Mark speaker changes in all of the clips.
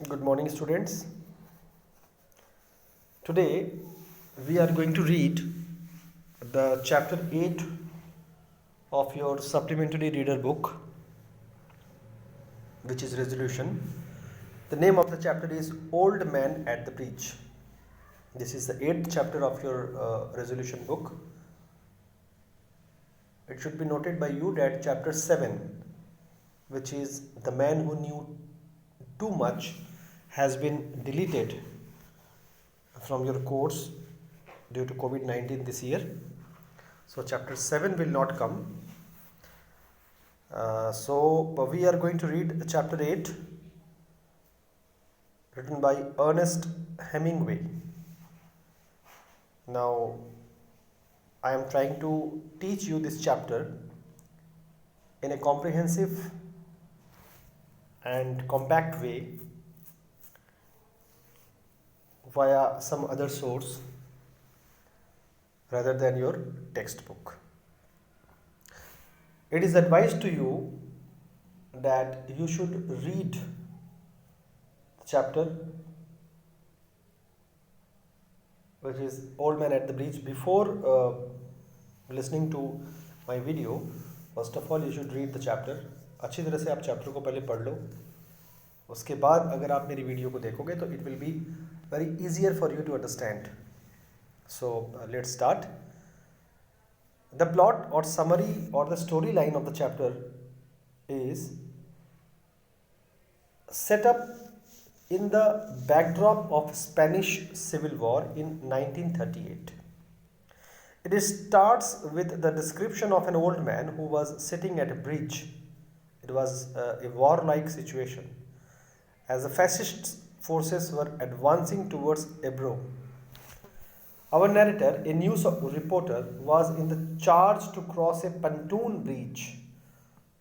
Speaker 1: Good morning, students. Today we are going to read the chapter 8 of your supplementary reader book, which is Resolution. The name of the chapter is Old Man at the Breach. This is the 8th chapter of your resolution book. It should be noted by you that chapter 7, which is The Man Who Knew Too Much, has been deleted from your course due to COVID-19 this year. So chapter 7 will not come. So we are going to read chapter 8, written by Ernest Hemingway. Now I am trying to teach you this chapter in a comprehensive and compact way via some other source rather than your textbook. It is advised to you that you should read the chapter, which is Old Man at the Breach, before listening to my video. First of all, you should read the chapter. अच्छी तरह से आप chapter को पहले पढ़ लो. उसके बाद अगर आप मेरी वीडियो को देखोगे तो it will be very easier for you to understand. So let's start. The plot or summary or the storyline of the chapter is set up in the backdrop of Spanish Civil War in 1938. It starts with the description of an old man who was sitting at a bridge. It was a warlike situation as the fascist forces were advancing towards Ebro. Our narrator, a news reporter, was in the charge to cross a pontoon bridge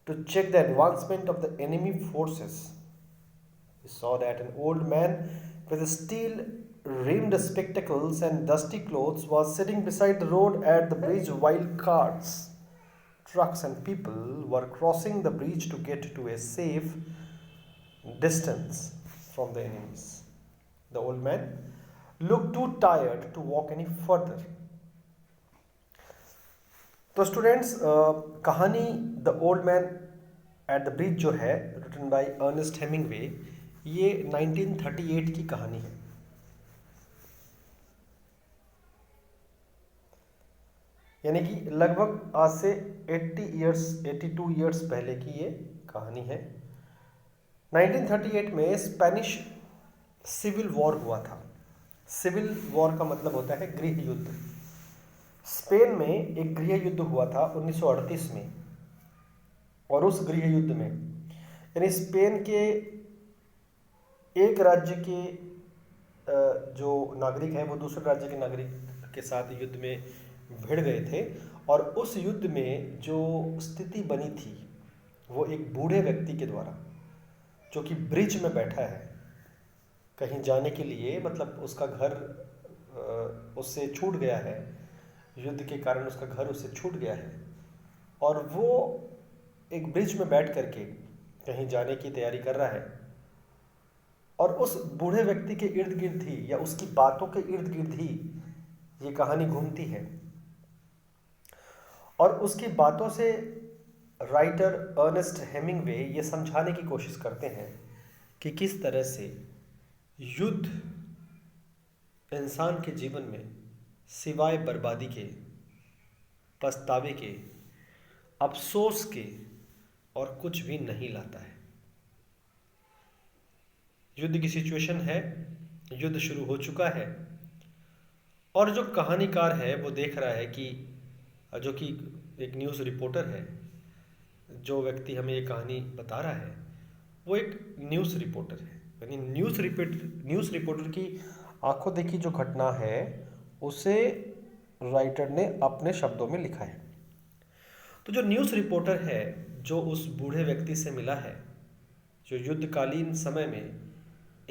Speaker 1: to check the advancement of the enemy forces. He saw that an old man with steel rimmed spectacles and dusty clothes was sitting beside the road at the bridge while carts, trucks, and people were crossing the bridge to get to a safe distance from the enemies. The old man looked too tired to walk any further. तो students, कहानी the old man at the bridge जो है, written by Ernest Hemingway, ये 1938 की कहानी है. यानी कि लगभग आज से 82 ईयर्स पहले की ये कहानी है. 1938 में स्पेनिश सिविल वॉर हुआ था. सिविल वॉर का मतलब होता है गृह युद्ध. स्पेन में एक गृह युद्ध हुआ था 1938 में, और उस गृह युद्ध में यानी स्पेन के एक राज्य के जो नागरिक हैं वो दूसरे राज्य के नागरिक के साथ युद्ध में भिड़ गए थे. और उस युद्ध में जो स्थिति बनी थी वो एक बूढ़े व्यक्ति के द्वारा, जो कि ब्रिज में बैठा है कहीं जाने के लिए, मतलब उसका घर उससे छूट गया है, युद्ध के कारण उसका घर उससे छूट गया है, और वो एक ब्रिज में बैठ करके कहीं जाने की तैयारी कर रहा है. और उस बूढ़े व्यक्ति के इर्द गिर्द ही या उसकी बातों के इर्द गिर्द ही ये कहानी घूमती है. और उसकी बातों से राइटर अर्नेस्ट हेमिंगवे ये समझाने की कोशिश करते हैं कि किस तरह से युद्ध इंसान के जीवन में सिवाय बर्बादी के, पछतावे के, अफसोस के और कुछ भी नहीं लाता है. युद्ध की सिचुएशन है, युद्ध शुरू हो चुका है, और जो कहानीकार है वो देख रहा है कि जो कि एक न्यूज़ रिपोर्टर है, जो व्यक्ति हमें ये कहानी बता रहा है वो एक न्यूज़ रिपोर्टर है. यानी न्यूज़ रिपोर्टर की आंखों देखी जो घटना है उसे राइटर ने अपने शब्दों में लिखा है. तो जो न्यूज़ रिपोर्टर है, जो उस बूढ़े व्यक्ति से मिला है, जो युद्धकालीन समय में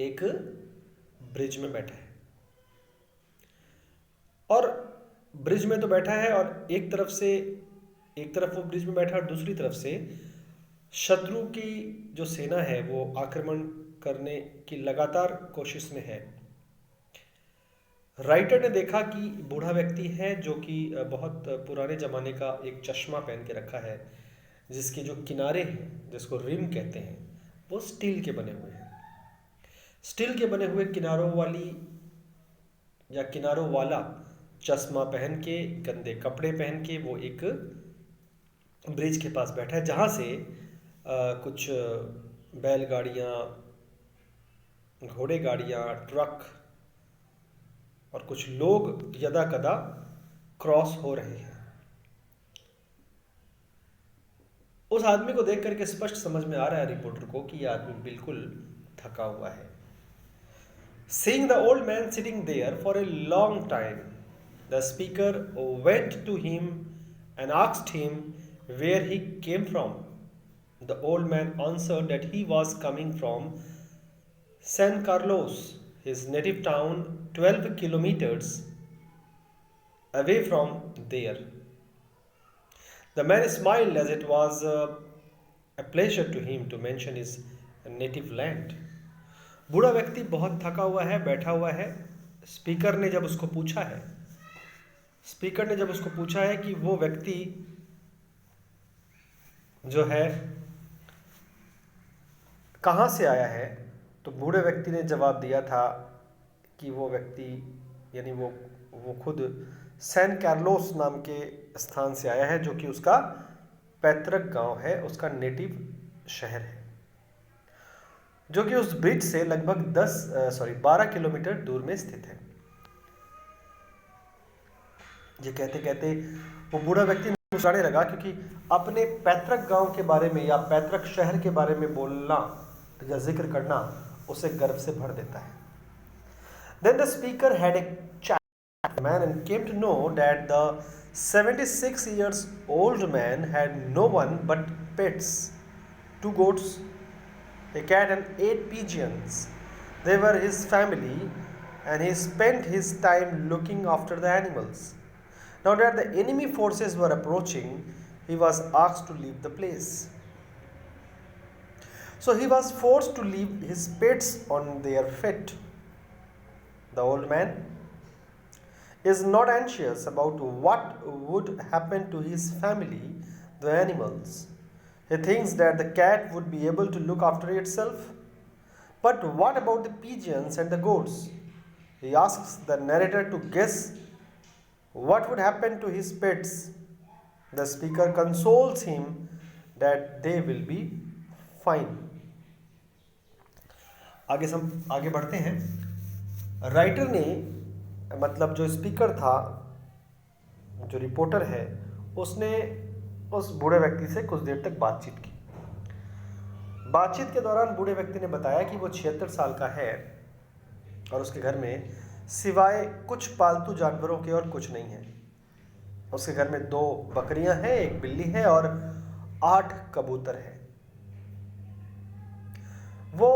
Speaker 1: एक ब्रिज में बैठा है, और ब्रिज में तो बैठा है, और एक तरफ वो ब्रिज में बैठा है और दूसरी तरफ से शत्रु की जो सेना है वो आक्रमण करने की लगातार कोशिश में है। राइटर ने देखा कि बूढ़ा व्यक्ति है जो कि बहुत पुराने ज़माने का एक चश्मा पहन के रखा है, जिसके जो किनारे हैं, जिसको रिम कहते हैं, वो स्टील के बने हुए हैं। स्टील के बने हुए किनारों वाली या किनारों वाला चश्मा पहन के, गंदे कपड़े पहन के वो एक ब्रिज के पास बैठा है, जहाँ से कुछ बैलगाड़ियाँ, घोड़े गाड़ियाँ, ट्रक और कुछ लोग यदा कदा क्रॉस हो रहे हैं। उस आदमी को देख करके स्पष्ट समझ में आ रहा है रिपोर्टर को कि यह आदमी बिल्कुल थका हुआ है। Seeing the old man sitting there for a long time, the speaker went to him and asked him where he came from. The old man answered that he was coming from San Carlos, his native town, 12 kilometers away from there. The man smiled as it was a pleasure to him to mention his native land. बूढ़ा व्यक्ति बहुत थका हुआ है, बैठा हुआ है। Speaker ने जब उसको पूछा है कि वो व्यक्ति जो है कहाँ से आया है, तो बूढ़े व्यक्ति ने जवाब दिया था कि वो व्यक्ति यानी वो खुद सैन कार्लोस नाम के स्थान से आया है, जो कि उसका पैतृक गांव है, उसका नेटिव शहर है, जो कि उस ब्रिज से लगभग 12 किलोमीटर दूर में स्थित है। ये कहते कहते वो बूढ़ा व्यक्ति मुस्कुराने लगा, क्योंकि अपने पैतृक गांव के बारे में या पैतृक शहर के बारे में बोलना या जिक्र करना उसे गर्व से भर देता है। Then the speaker had a chat with the man and came to know that the 76 years old man had no one but pets, 2 goats, a cat and 8 pigeons. They were his family, and he spent his time looking after the animals. Now that the enemy forces were approaching, he was asked to leave the place. So he was forced to leave his pets on their feet. The old man is not anxious about what would happen to his family, the animals. He thinks that the cat would be able to look after itself. But what about the pigeons and the goats? He asks the narrator to guess what would happen to his pets. The speaker consoles him that they will be fine. आगे बढ़ते हैं। Writer ने, मतलब जो speaker था, जो reporter है, उसने उस बूढ़े व्यक्ति से कुछ देर तक बातचीत की। बातचीत के दौरान बूढ़े व्यक्ति ने बताया कि वो 76 साल का है और उसके घर में सिवाय कुछ पालतू जानवरों के और कुछ नहीं है। उसके घर में 2 बकरियां हैं, 1 बिल्ली है और 8 कबूतर हैं। वो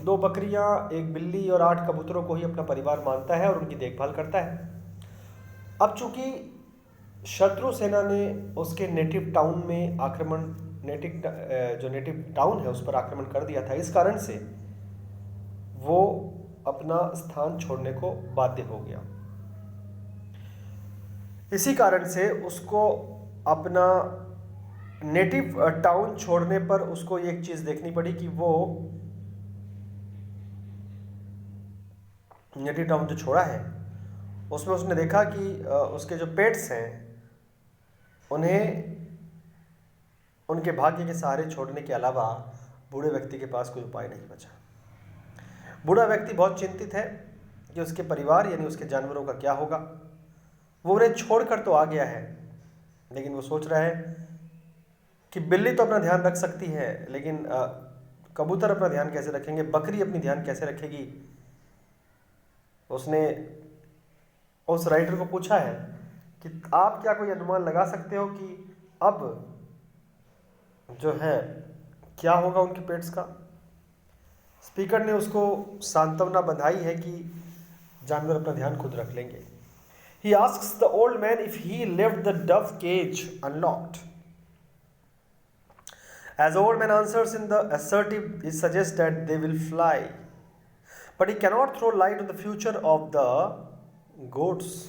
Speaker 1: 2 बकरियां, 1 बिल्ली और 8 कबूतरों को ही अपना परिवार मानता है और उनकी देखभाल करता है। अब चूंकि शत्रु सेना ने उसके नेटिव टाउन में आक्रमण, नेटिव टाउन है उस पर आक्रमण कर दिया था, इस कारण से वो अपना स्थान छोड़ने को बाध्य हो गया। इसी कारण से उसको अपना नेटिव टाउन छोड़ने पर उसको एक चीज देखनी पड़ी कि वो नेटिव टाउन जो छोड़ा है उसमें उसने देखा कि उसके जो पेट्स हैं उन्हें उनके भाग्य के सहारे छोड़ने के अलावा बूढ़े व्यक्ति के पास कोई उपाय नहीं बचा। बूढ़ा व्यक्ति बहुत चिंतित है कि उसके परिवार यानी उसके जानवरों का क्या होगा। वो उन्हें छोड़कर तो आ गया है, लेकिन वो सोच रहा है कि बिल्ली तो अपना ध्यान रख सकती है, लेकिन कबूतर अपना ध्यान कैसे रखेंगे, बकरी अपनी ध्यान कैसे रखेगी। उसने उस राइटर को पूछा है कि आप क्या कोई अनुमान लगा सकते हो कि अब जो है क्या होगा उनके पेट्स का। स्पीकर ने उसको सांत्वना बंधाई है कि जानवर अपना ध्यान खुद रख लेंगे। He asks the old man if he left the dove cage unlocked. As old man answers in the assertive, he suggests that they will fly, but he cannot throw light on the future of the goats.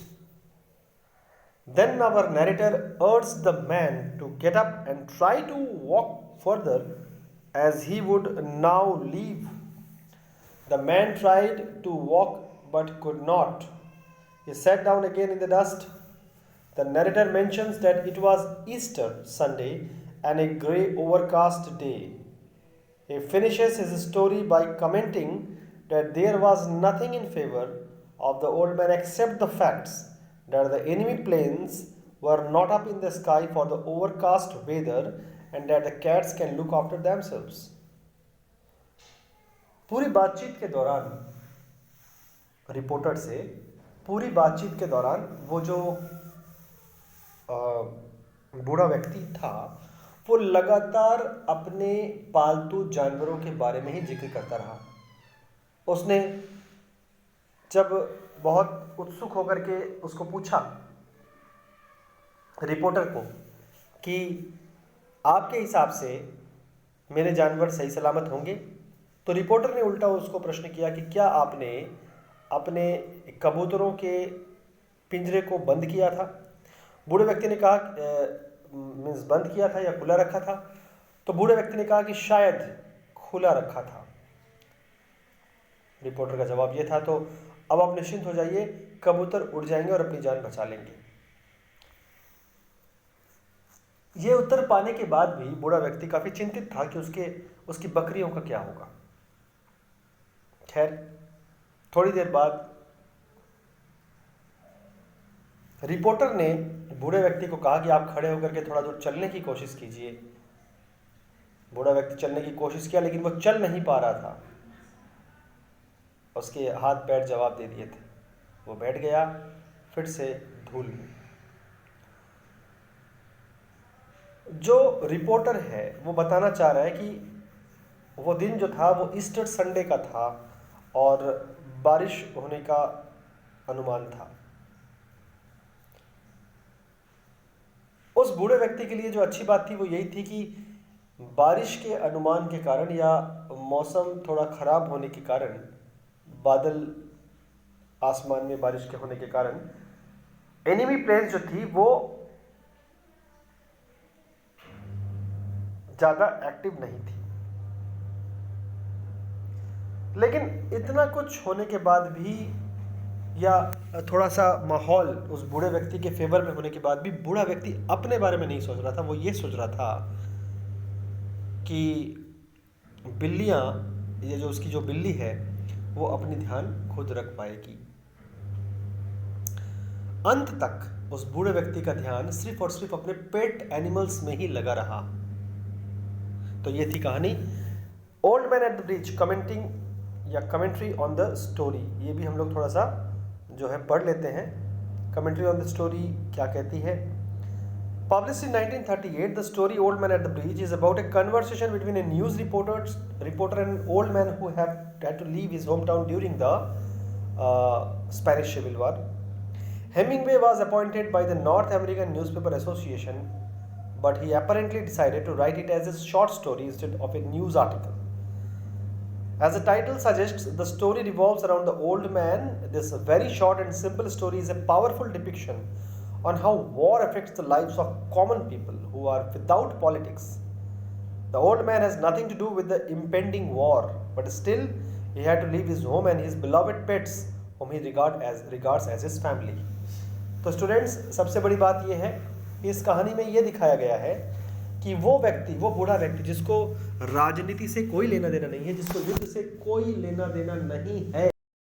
Speaker 1: Then our narrator urged the man to get up and try to walk further, as he would now leave. The man tried to walk but could not. He sat down again in the dust. The narrator mentions that it was Easter Sunday and a grey overcast day. He finishes his story by commenting that there was nothing in favor of the old man except the facts that the enemy planes were not up in the sky for the overcast weather and that the cats can look after themselves. पूरी बातचीत के दौरान reporter से वो जो बूढ़ा व्यक्ति था वो लगातार अपने पालतू जानवरों के बारे में ही जिक्र करता रहा। उसने जब बहुत उत्सुक होकर के उसको पूछा रिपोर्टर को कि आपके हिसाब से मेरे जानवर सही सलामत होंगे, तो रिपोर्टर ने उल्टा उसको प्रश्न किया कि क्या आपने अपने कबूतरों के पिंजरे को बंद किया था। बूढ़े व्यक्ति ने कहा मीन्स बंद किया था या खुला रखा था, तो बूढ़े व्यक्ति ने कहा कि शायद खुला रखा था। रिपोर्टर का जवाब यह था, तो अब आप निश्चिंत हो जाइए, कबूतर उड़ जाएंगे और अपनी जान बचा लेंगे। यह उत्तर पाने के बाद भी बूढ़ा व्यक्ति काफी चिंतित था कि उसकी बकरियों का क्या होगा। खैर, थोड़ी देर बाद रिपोर्टर ने बूढ़े व्यक्ति को कहा कि आप खड़े होकर के थोड़ा दूर चलने की कोशिश कीजिए। बूढ़ा व्यक्ति चलने की कोशिश किया लेकिन वो चल नहीं पा रहा था। उसके हाथ पैर जवाब दे दिए थे। वो बैठ गया, फिर से धूल में। जो रिपोर्टर है वो बताना चाह रहा है कि वो दिन जो था वो ईस्टर संडे का था और बारिश होने का अनुमान था। उस बूढ़े व्यक्ति के लिए जो अच्छी बात थी वो यही थी कि बारिश के अनुमान के कारण या मौसम थोड़ा खराब होने के कारण, बादल आसमान में बारिश के होने के कारण एनिमी प्लेन्स जो थी वो ज्यादा एक्टिव नहीं थी। लेकिन इतना कुछ होने के बाद भी या थोड़ा सा माहौल उस बूढ़े व्यक्ति के फेवर में होने के बाद भी बूढ़ा व्यक्ति अपने बारे में नहीं सोच रहा था। वो ये सोच रहा था कि बिल्लियां, ये जो उसकी जो बिल्ली है वो अपनी ध्यान खुद रख पाएगी। अंत तक उस बूढ़े व्यक्ति का ध्यान सिर्फ और सिर्फ अपने पेट एनिमल्स में ही लगा रहा। तो ये थी कहानी old man at the bridge, commenting या कमेंट्री ऑन द स्टोरी। ये भी हम लोग थोड़ा सा जो है पढ़ लेते हैं। कमेंट्री ऑन द स्टोरी क्या कहती है। Published in 1938, the story Old Man at the Bridge is about a conversation between a news reporter and an old man who had to leave his hometown during the Spanish Civil War. Hemingway was appointed by the North American Newspaper Association, but he apparently decided to write it as a short story instead of a news article. As the title suggests, the story revolves around the old man. This very short and simple story is a powerful depiction on how war affects the lives of common people who are without politics. The old man has nothing to do with the impending war, but still he had to leave his home and his beloved pets whom he regards as his family. तो students, सबसे बड़ी बात यह है कि इस कहानी में यह दिखाया गया है कि वो बूढ़ा व्यक्ति जिसको राजनीति से कोई लेना देना नहीं है, जिसको युद्ध से कोई लेना देना नहीं है,